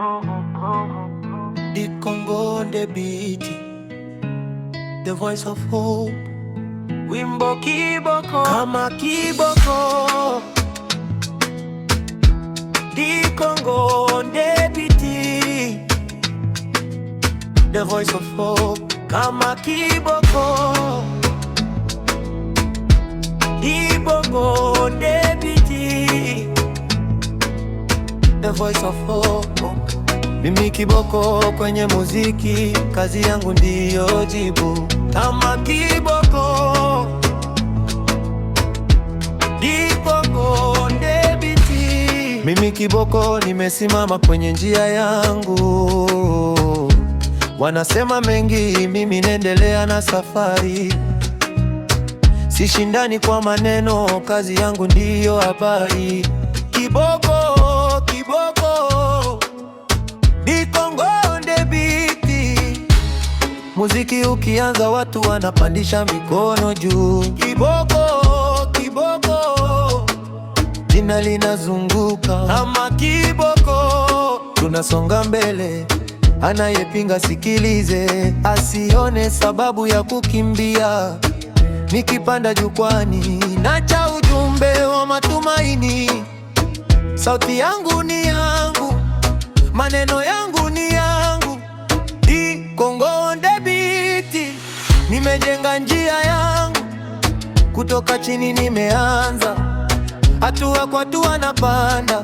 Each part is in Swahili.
The Congo on the beat, the voice of hope. Wimbo kiboko Kama kiboko, the Congo on the beat, the voice of hope. kama kiboko, the Congo on the beat, the voice of hope. Mimi kiboko kwenye muziki, kazi yangu ndiyo jibu. kama kiboko, the Congo on the beat. Mimi kiboko nimesimama kwenye njia yangu. Wanasema mengi, mimi naendelea na safari. Sishindani kwa maneno, kazi yangu ndiyo habari. Kiboko, kiboko, the Congo on the beat. Muziki ukianza watu wanapandisha mikono juu. Kiboko, kiboko, Jina linazunguka kama kiboko, tunasonga mbele. Anayepinga sikilize, asione sababu ya kukimbia. Nikipanda jukwani, nacha ujumbe wa matumaini. Sauti yangu ni yangu, maneno yangu ni yangu. the Congo on the beat. Nimejenga njia yangu, kutoka chini nimeanza. Hatua kwa hatua napanda,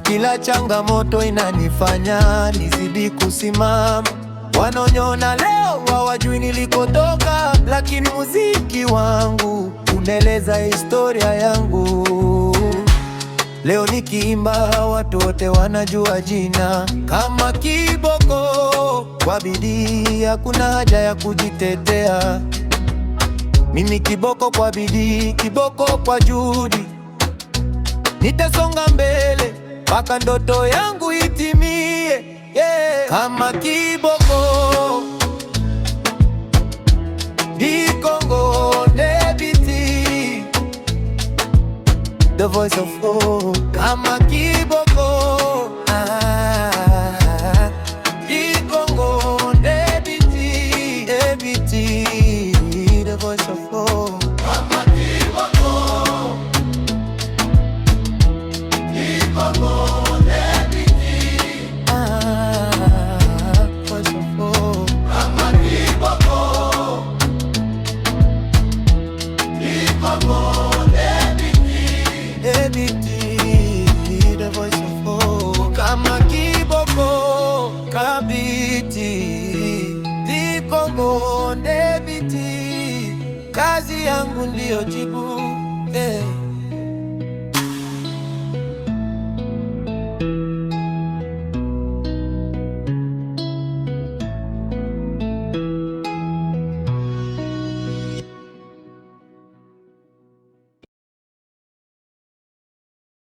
kila changamoto inanifanya nizidi kusimama. Wanaoniona leo hawajui nilikotoka, lakini muziki wangu unaeleza historia yangu. Leo nikiimba watu wote wanajua jina. Kama kiboko, kwa bidii hakuna haja ya kujitetea. Mimi kiboko kwa bidii, kiboko kwa juhudi. Nitasonga mbele mpaka ndoto yangu itimie, yeah. Kama kiboko, the Congo on the beat, the voice of hope. Kama kiboko, the Congo on the beat, the voice of hope. Kama kiboko, the Congo on the beat. Voice of hope. Kama kiboko, the Congo on the beat. The voice of hope. Kama kiboko, kabiti, the Congo on the beat. Kazi yangu ndiyo jibu.